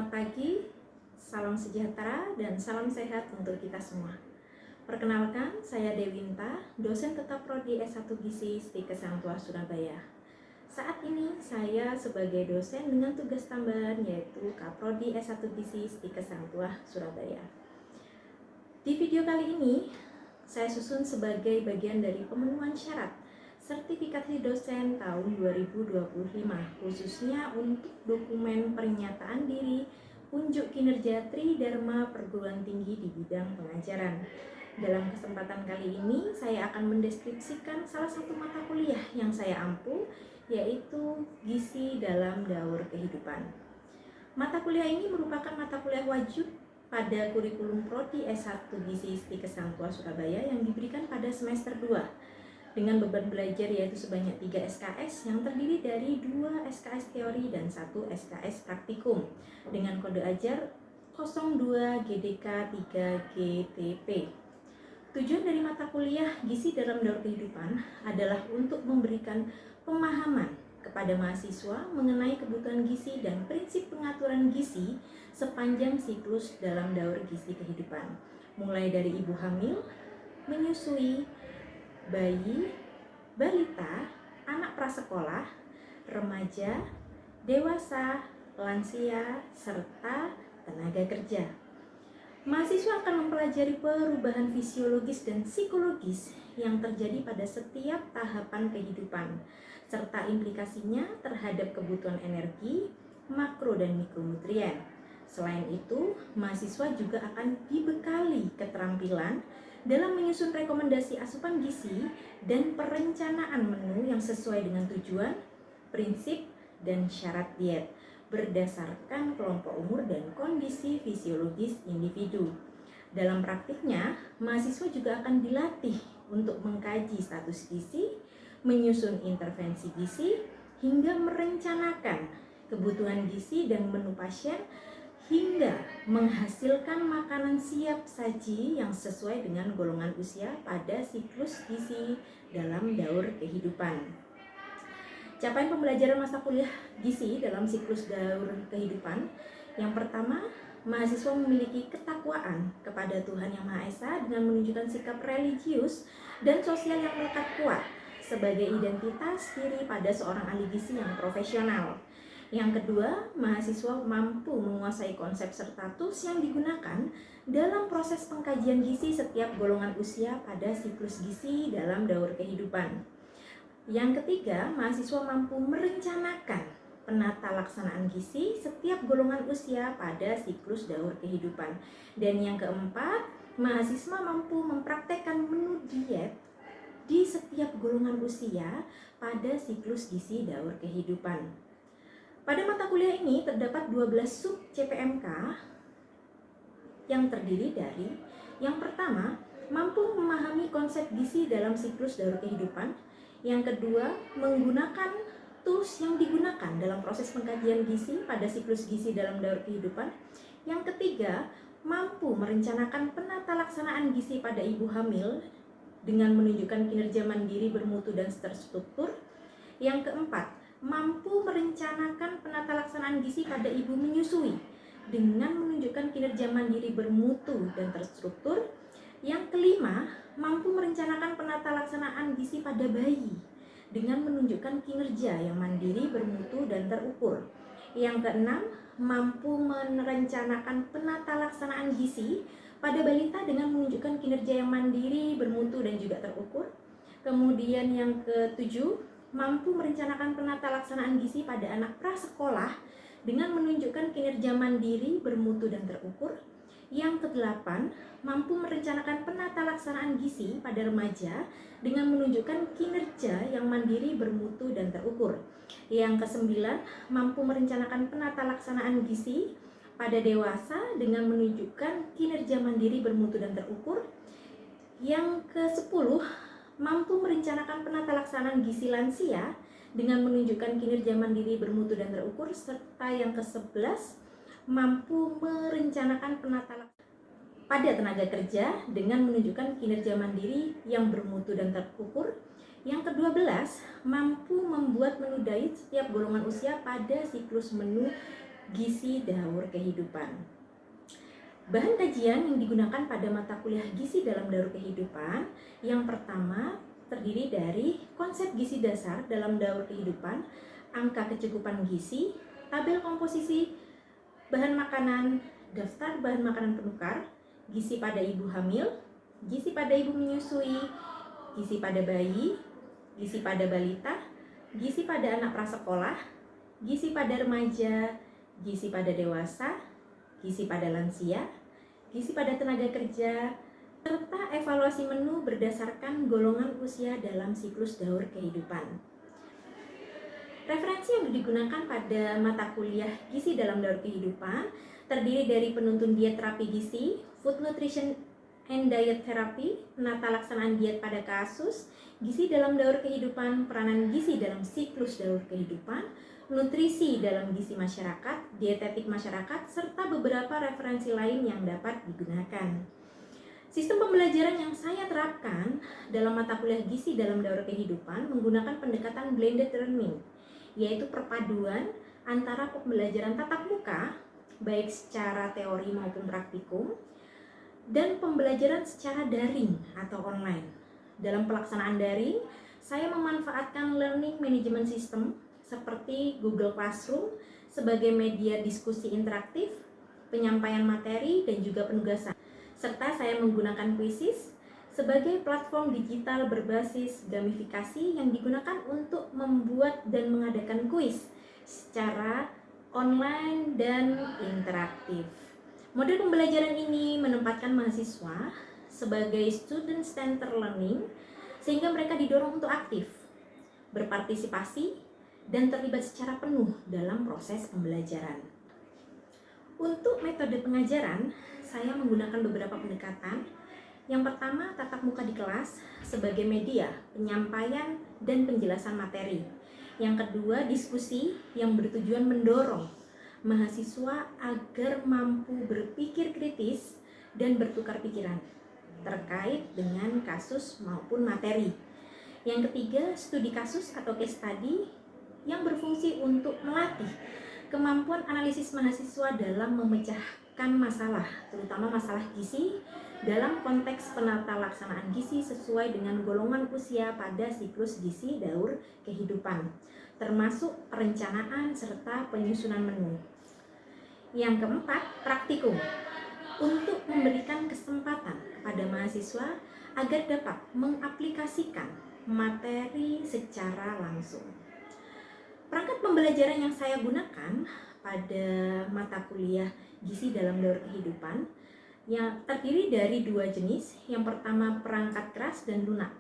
Selamat pagi, salam sejahtera dan salam sehat untuk kita semua. Perkenalkan, saya Dewinta, dosen tetap Prodi S1 Gizi STIKes Sang Tuah Surabaya. Saat ini saya sebagai dosen dengan tugas tambahan yaitu Kaprodi S1 Gizi STIKes Sang Tuah Surabaya. Di video kali ini, saya susun sebagai bagian dari pemenuhan syarat sertifikasi dosen tahun 2025, khususnya untuk dokumen pernyataan diri unjuk kinerja Tridharma Perguruan Tinggi di bidang pengajaran. Dalam kesempatan kali ini, saya akan mendeskripsikan salah satu mata kuliah yang saya ampu, yaitu Gizi dalam Daur Kehidupan. Mata kuliah ini merupakan mata kuliah wajib pada kurikulum Prodi S1 Gizi STIKes Sang Tuah Surabaya yang diberikan pada semester 2 dengan beban belajar yaitu sebanyak 3 SKS yang terdiri dari 2 SKS teori dan 1 SKS praktikum dengan kode ajar 02 GDK 3 GTP. Tujuan dari mata kuliah Gizi dalam Daur Kehidupan adalah untuk memberikan pemahaman kepada mahasiswa mengenai kebutuhan gizi dan prinsip pengaturan gizi sepanjang siklus dalam daur gizi kehidupan, mulai dari ibu hamil, menyusui, bayi, balita, anak prasekolah, remaja, dewasa, lansia, serta tenaga kerja. Mahasiswa akan mempelajari perubahan fisiologis dan psikologis yang terjadi pada setiap tahapan kehidupan, serta implikasinya terhadap kebutuhan energi, makro dan mikronutrien. Selain itu, mahasiswa juga akan dibekali keterampilan dalam menyusun rekomendasi asupan gizi dan perencanaan menu yang sesuai dengan tujuan, prinsip, dan syarat diet berdasarkan kelompok umur dan kondisi fisiologis individu. Dalam praktiknya, mahasiswa juga akan dilatih untuk mengkaji status gizi, menyusun intervensi gizi, hingga merencanakan kebutuhan gizi dan menu pasien, hingga menghasilkan makanan siap saji yang sesuai dengan golongan usia pada siklus gizi dalam daur kehidupan. Capaian pembelajaran masa kuliah gizi dalam siklus daur kehidupan. Yang pertama, mahasiswa memiliki ketakwaan kepada Tuhan Yang Maha Esa dengan menunjukkan sikap religius dan sosial yang melekat kuat sebagai identitas diri pada seorang ahli gizi yang profesional. Yang kedua, mahasiswa mampu menguasai konsep serta tools yang digunakan dalam proses pengkajian gizi setiap golongan usia pada siklus gizi dalam daur kehidupan. Yang ketiga, mahasiswa mampu merencanakan penata laksanaan gizi setiap golongan usia pada siklus daur kehidupan. Dan yang keempat, mahasiswa mampu mempraktekkan menu diet di setiap golongan usia pada siklus gizi daur kehidupan. Pada mata kuliah ini terdapat 12 sub CPMK yang terdiri dari yang pertama, mampu memahami konsep gizi dalam siklus daur kehidupan. Yang kedua, menggunakan tools yang digunakan dalam proses pengkajian gizi pada siklus gizi dalam daur kehidupan. Yang ketiga, mampu merencanakan penata laksanaan gizi pada ibu hamil dengan menunjukkan kinerja mandiri bermutu dan terstruktur. Yang keempat, mampu merencanakan penata laksanaan gizi pada ibu menyusui dengan menunjukkan kinerja mandiri bermutu dan terstruktur. Yang kelima, mampu merencanakan penata laksanaan gizi pada bayi dengan menunjukkan kinerja yang mandiri, bermutu, dan terukur. Yang keenam, mampu merencanakan penata laksanaan gizi pada balita dengan menunjukkan kinerja yang mandiri, bermutu, dan juga terukur. Kemudian yang ketujuh, mampu merencanakan penata laksanaan gizi pada anak prasekolah dengan menunjukkan kinerja mandiri, bermutu, dan terukur. Yang kedelapan, mampu merencanakan penata laksanaan gizi pada remaja dengan menunjukkan kinerja yang mandiri, bermutu, dan terukur. Yang kesembilan, mampu merencanakan penata laksanaan gizi pada dewasa dengan menunjukkan kinerja mandiri, bermutu, dan terukur. Yang ke-10, mampu merencanakan penata laksanaan gizi lansia dengan menunjukkan kinerja mandiri, bermutu, dan terukur. Serta yang ke-11, mampu merencanakan penata laksanaan pada tenaga kerja dengan menunjukkan kinerja mandiri yang bermutu dan terukur. Yang ke-12, mampu membuat menu diet setiap golongan usia pada siklus menu gizi daur kehidupan. Bahan kajian yang digunakan pada mata kuliah gizi dalam daur kehidupan yang pertama terdiri dari konsep gizi dasar dalam daur kehidupan, angka kecukupan gizi, tabel komposisi bahan makanan, daftar bahan makanan penukar, gizi pada ibu hamil, gizi pada ibu menyusui, gizi pada bayi, gizi pada balita, gizi pada anak prasekolah, gizi pada remaja, gizi pada dewasa, gizi pada lansia, gizi pada tenaga kerja, serta evaluasi menu berdasarkan golongan usia dalam siklus daur kehidupan. Referensi yang digunakan pada mata kuliah gizi dalam daur kehidupan terdiri dari penuntun diet terapi gizi, food nutrition and diet therapy, penata laksanaan diet pada kasus, gizi dalam daur kehidupan, peranan gizi dalam siklus daur kehidupan, nutrisi dalam gizi masyarakat, dietetik masyarakat, serta beberapa referensi lain yang dapat digunakan. Sistem pembelajaran yang saya terapkan dalam mata kuliah gizi dalam daur kehidupan menggunakan pendekatan blended learning, yaitu perpaduan antara pembelajaran tatap muka, baik secara teori maupun praktikum, dan pembelajaran secara daring atau online. Dalam pelaksanaan daring, saya memanfaatkan learning management system seperti Google Classroom sebagai media diskusi interaktif, penyampaian materi, dan juga penugasan. Serta saya menggunakan Quizzes sebagai platform digital berbasis gamifikasi yang digunakan untuk membuat dan mengadakan kuis secara online dan interaktif. Model pembelajaran ini menempatkan mahasiswa sebagai student centered learning sehingga mereka didorong untuk aktif, berpartisipasi, dan terlibat secara penuh dalam proses pembelajaran. Untuk metode pengajaran, saya menggunakan beberapa pendekatan. Yang pertama, tatap muka di kelas sebagai media penyampaian dan penjelasan materi. Yang kedua, diskusi yang bertujuan mendorong mahasiswa agar mampu berpikir kritis dan bertukar pikiran terkait dengan kasus maupun materi. Yang ketiga, studi kasus atau case study yang berfungsi untuk melatih kemampuan analisis mahasiswa dalam memecahkan masalah, terutama masalah gizi dalam konteks penata laksanaan gizi sesuai dengan golongan usia pada siklus gizi daur kehidupan, termasuk perencanaan serta penyusunan menu. Yang keempat, praktikum untuk memberikan kesempatan kepada mahasiswa agar dapat mengaplikasikan materi secara langsung. Perangkat pembelajaran yang saya gunakan pada mata kuliah gizi dalam daur kehidupan yang terdiri dari dua jenis. Yang pertama, perangkat keras dan lunak.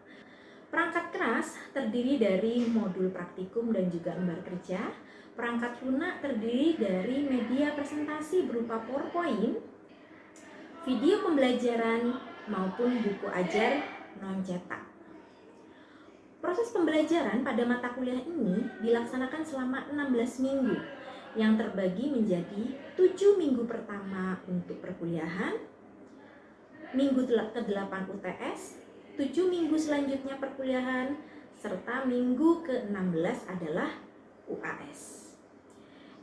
Perangkat keras terdiri dari modul praktikum dan juga lembar kerja. Perangkat lunak terdiri dari media presentasi berupa PowerPoint, video pembelajaran, maupun buku ajar non-cetak. Proses pembelajaran pada mata kuliah ini dilaksanakan selama 16 minggu yang terbagi menjadi 7 minggu pertama untuk perkuliahan, minggu ke-8 UTS, 7 minggu selanjutnya perkuliahan, serta minggu ke-16 adalah UAS.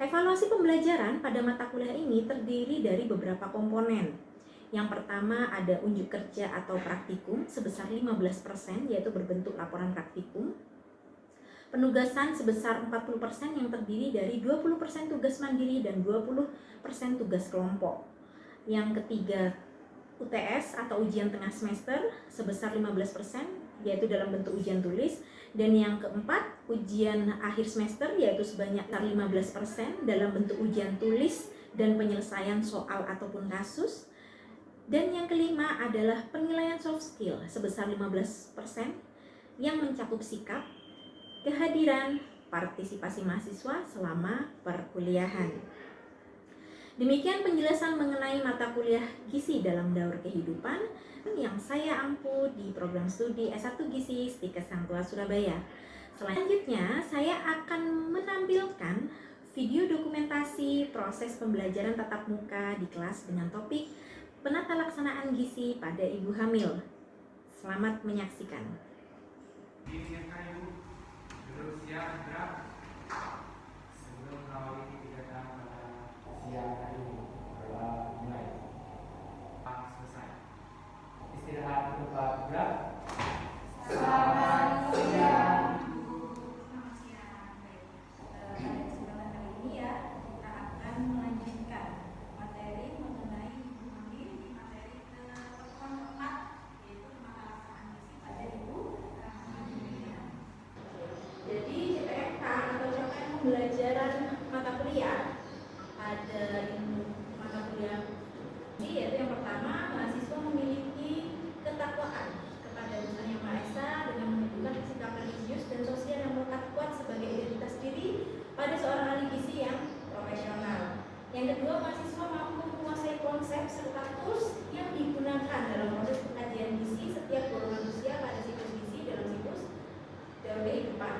Evaluasi pembelajaran pada mata kuliah ini terdiri dari beberapa komponen. Yang pertama ada unjuk kerja atau praktikum sebesar 15% yaitu berbentuk laporan praktikum. Penugasan sebesar 40% yang terdiri dari 20% tugas mandiri dan 20% tugas kelompok. Yang ketiga UTS atau ujian tengah semester sebesar 15% yaitu dalam bentuk ujian tulis. Dan yang keempat ujian akhir semester yaitu sebanyak 15% dalam bentuk ujian tulis dan penyelesaian soal ataupun kasus. Dan yang kelima adalah penilaian soft skill sebesar 15% yang mencakup sikap, kehadiran, partisipasi mahasiswa selama perkuliahan. Demikian penjelasan mengenai mata kuliah gizi dalam daur kehidupan yang saya ampu di program studi S1 Gizi STIKes Sang Tua Surabaya. Selanjutnya, saya akan menampilkan video dokumentasi proses pembelajaran tatap muka di kelas dengan topik penata laksanaan gizi pada ibu hamil. Selamat menyaksikan. siang hari ini adalah mulai selesai. Istirahat berupa gerak. Selamat siang. Selamat siang. Baik. Pada kesempatan kali ini ya, kita akan melanjutkan materi mengenai di materi pertemuan keempat, yaitu mata laksanaan gizi pada ibu hamil. Jadi CPMK atau capaian pembelajaran mata kuliah pada mata kuliah ini, yaitu yang pertama, mahasiswa memiliki ketakwaan kepada Tuhan Yang Maha Esa dengan menunjukkan sikap religius dan sosial yang melekat kuat sebagai identitas diri pada seorang ahli gizi yang profesional. Yang kedua, mahasiswa mampu menguasai konsep serta tools yang digunakan dalam proses pengajian gizi setiap golongan usia pada siklus gizi dalam siklus kehidupan.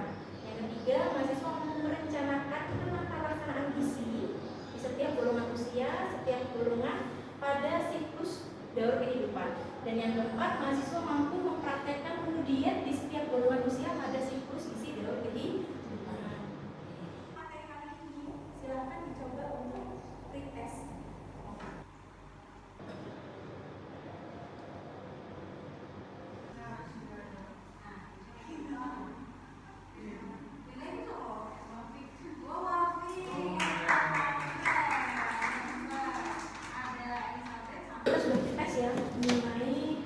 Yang ketiga, mahasiswa mampu merencanakan penata laksanaan gizi di setiap golongan usia, setiap golongan pada siklus daur kehidupan. Dan yang keempat, mahasiswa mampu mempraktekkan menu diet di setiap golongan usia pada siklus gizi daur kehidupan. Materi kali ini silakan dicoba untuk pretest. Kita sudah tes ya mengenai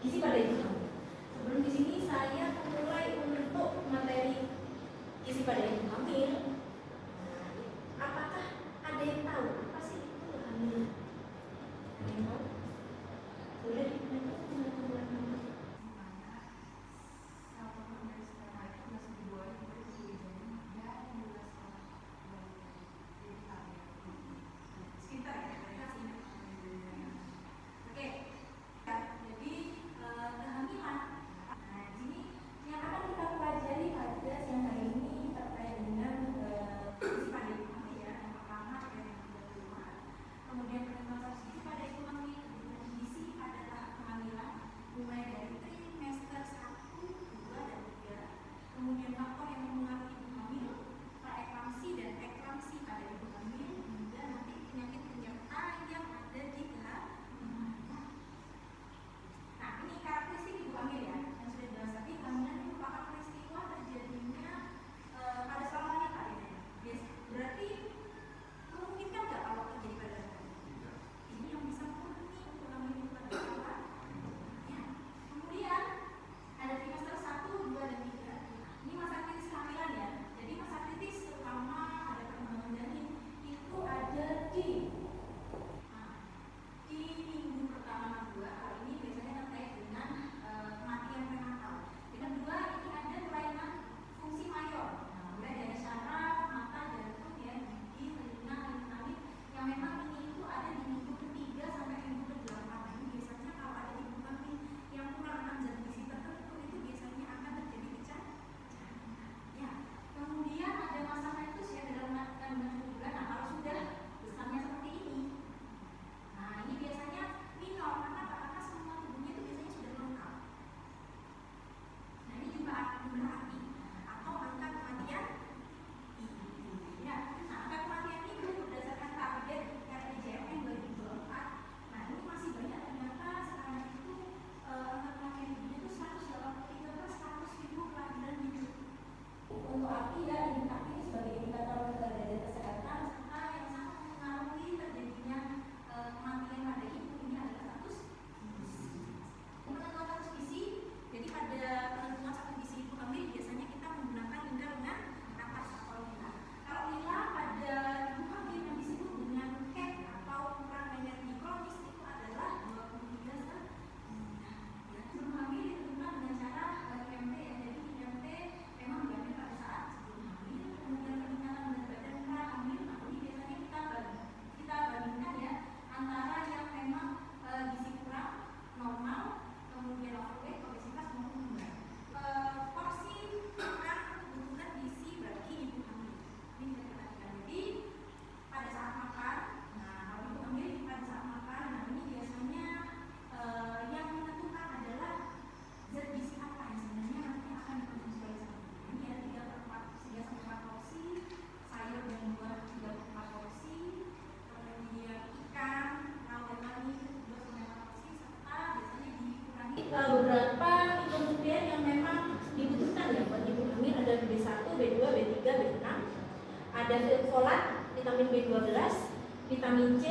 gizi pada ibu hamil. Sebelum di sini saya memulai untuk materi gizi pada ibu hamil. beberapa mikronutrien yang memang dibutuhkan ya buat ibu hamil. Ada B1, B2, B3, B6. Ada folat, vitamin B12, vitamin C,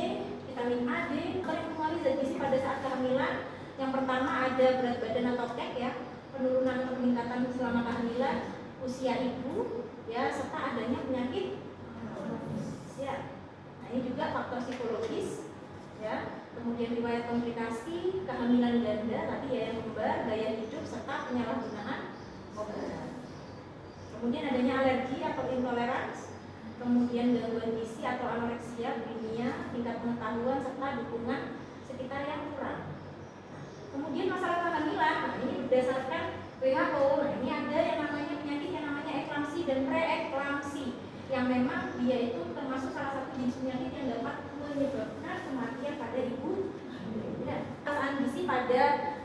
vitamin A, D. Paling pengaruh zat gizi pada saat kehamilan. Yang pertama ada berat badan atau TEK ya, penurunan atau peningkatan selama kehamilan, usia ibu ya, serta adanya penyakit ya. Nah, ini juga faktor psikologis ya. Kemudian riwayat komplikasi, kehamilan ganda, tadi ya yang kembar, gaya hidup, serta penyalahgunaan obat. Kemudian adanya alergi atau intoleransi, kemudian gangguan gizi atau anoreksia, bulimia, tingkat pengetahuan, serta dukungan sekitar yang kurang. Kemudian masalah kehamilan, nah ini berdasarkan WHO, nah ini ada yang namanya penyakit yang namanya eklamsi dan preeklamsi, yang memang dia itu termasuk salah satu jenis penyakit yang dapat menyebabkan kematian pada ibu hamil. Ya, kesalahan gizi pada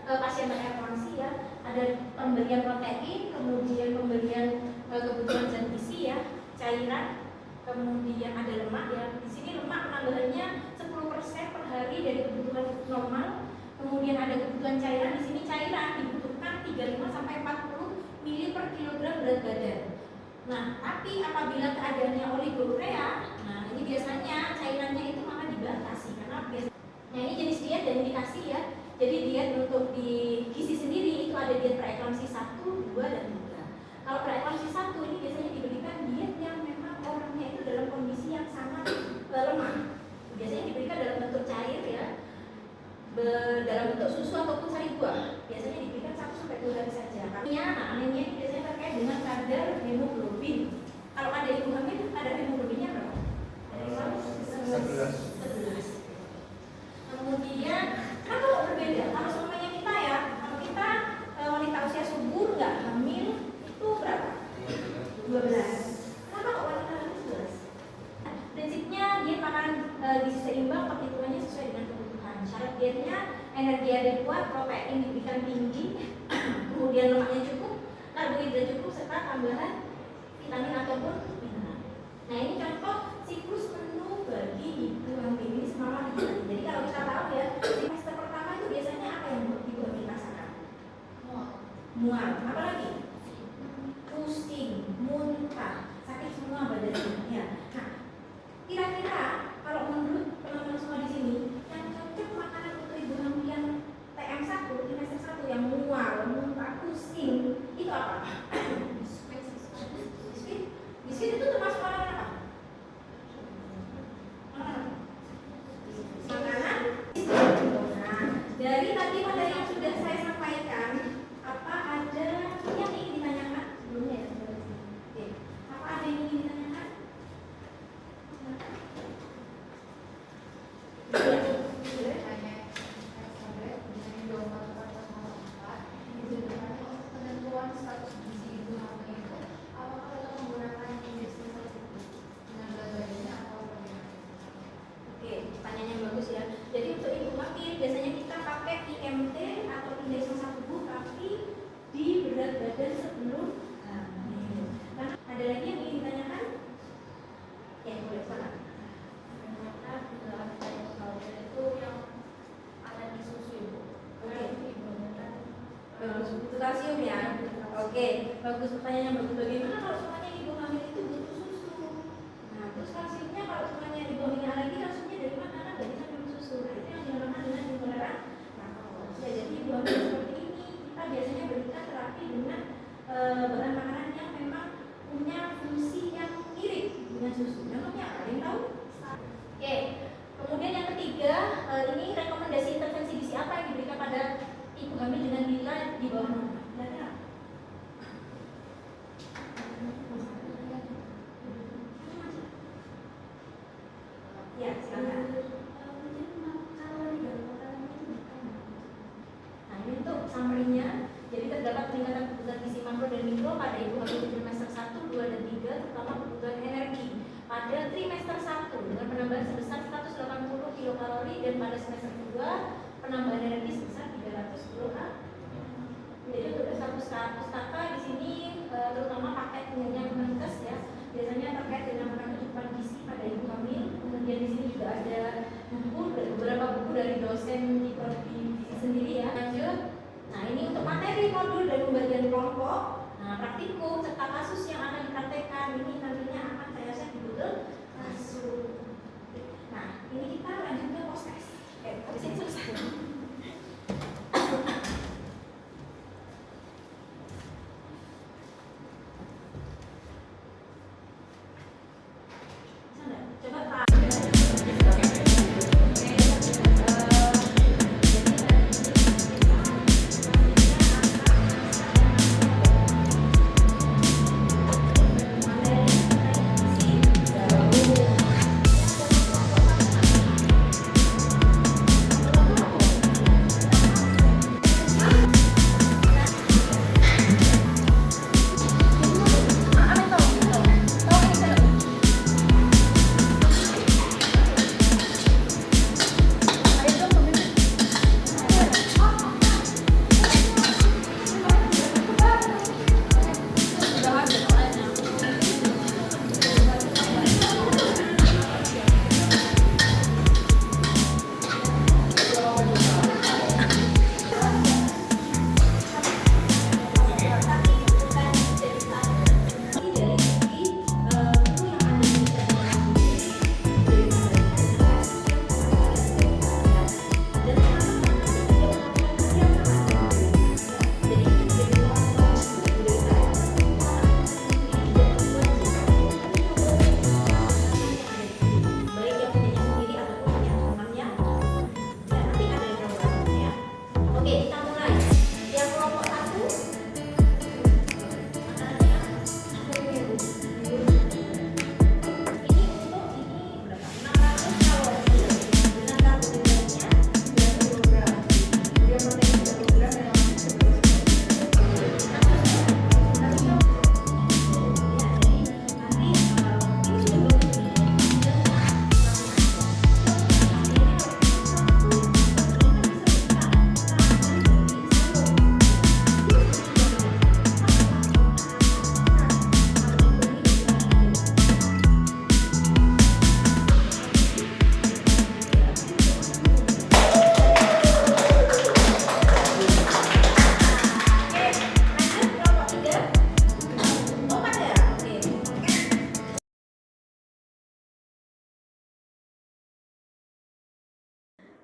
pasien preeklamsi ya, ada pemberian protein, kemudian pemberian kebutuhan zat gizi ya, cairan, kemudian ada lemak ya. Di sini lemak penambahannya 10% per hari dari kebutuhan normal. Kemudian ada kebutuhan cairan, di sini cairan dibutuhkan 35 sampai 40 ml per kilogram berat badan. Nah, tapi apabila keadaannya oligonuria, nah ini biasanya cairannya itu malah dibatasi karena biasanya ini jenis diet dan indikasi ya. Jadi diet untuk di gizi sendiri itu ada diet preeklamsi 1, 2, dan 3. Kalau preeklamsi 1 ini biasanya diberikan diet yang memang orangnya itu dalam kondisi yang sangat lemah. Biasanya diberikan dalam bentuk cair ya, dalam bentuk susu ataupun sari buah. Biasanya diberikan 1 sampai 2 hari saja. Nah, anemia ini biasanya terkait dengan kadar hemoglobin. Kalau ada ibu hamil, kadar hemoglobinnya berapa? 11. Kemudian kan kalau berbeda, kalau semuanya kita ya, kalau kita wanita usia subur nggak hamil itu berapa? 12. Kenapa kok wanita hamil 11? Prinsipnya diet makanan gizi seimbang, perhitungannya sesuai dengan kebutuhan. Syarat dietnya energi ada kuat, protein diberikan tinggi, kemudian lemaknya cukup, karbohidrat cukup, serta tambahan vitamin ataupun mineral. Nah ini contoh siklus menu bagi ibu hamil ini selama 3 hari. Jadi kalau kita tahu ya, trimester pertama itu biasanya apa yang ibu hamil rasakan? Mual. Apa lagi? Pusing, muntah, sakit semua badannya. Ya. Nah, kira-kira kalau menurut teman-teman semua di sini, yang cocok makanan untuk ibu hamil yang TM1, trimester 1 yang mual, muntah, pusing, itu apa? Biskuit itu termasuk makanan apa? Makanan. Nah, dari tadi materi yang sudah saya sampaikan, apa ada yang ingin ditanyakan sebelumnya ya? Oke. Apa ada yang ingin ditanyakan? Jadi untuk ibu hamil biasanya kita pakai IMT atau indeks massa tubuh, tapi di berat badan sebelum hamil. Nah, ada lagi yang ingin ditanyakan? Ya, boleh silakan. Ternyata dalam saya itu yang ada di susu ibu. Bagus, butuh kalsium ya. Oke, bagus, pertanyaannya bagus. Bagaimana kalau semuanya ibu hamil itu butuh susu? Nah, terus kalsiumnya kalau semuanya ibu hamil lagi, kalsiumnya dari mana? Kan nggak bisa minum susu. Nah, itu yang dinamakan dengan intoleran laktosa. Ya, jadi ibu hamil seperti ini kita biasanya berikan terapi dengan bahan makanan yang memang punya fungsi yang mirip dengan susu. Contohnya apa? Ada yang tahu? Oke. Kemudian yang ketiga, ini rekomendasi intervensi gizi apa yang diberikan pada ibu hamil dengan nilai di bawah normal? Kira-kira? Ya, silakan. Nah, ini untuk summary-nya. Jadi terdapat peningkatan kebutuhan gizi makro dan mikro pada ibu hamil di trimester 1, 2, dan 3, terutama kebutuhan energi pada trimester 1 dengan penambahan sebesar 180 kilokalori dan pada semester 2 penambahan energi sebesar 300 kilokalori. Jadi untuk pustaka di sini terutama paket penyediaan Kemenkes ya, biasanya terkait dengan kecukupan gizi pada ibu hamil. Kemudian di sini juga ada buku, beberapa buku dari dosen di prodi gizi sendiri ya. Lanjut. Nah untuk materi, modul, dan pembagian kelompok, praktikum, serta kasus yang akan dipraktekkan, ini nantinya akan saya share di Google Classroom. Nah, ini kita lanjut ke post-test. Habis ini selesai. Coba Pak.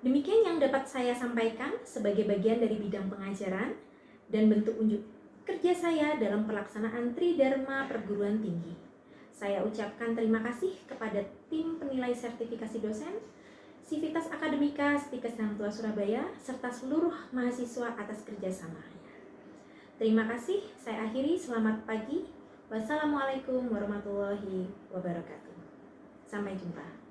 Demikian yang dapat saya sampaikan sebagai bagian dari bidang pengajaran dan bentuk unjuk kerja saya dalam pelaksanaan Tridharma Perguruan Tinggi. Saya ucapkan terima kasih kepada tim penilai sertifikasi dosen, Sivitas Akademika Stikes Hang Tuah Surabaya, serta seluruh mahasiswa atas kerjasamanya. Terima kasih, saya akhiri, selamat pagi. Wassalamualaikum warahmatullahi wabarakatuh. Sampai jumpa.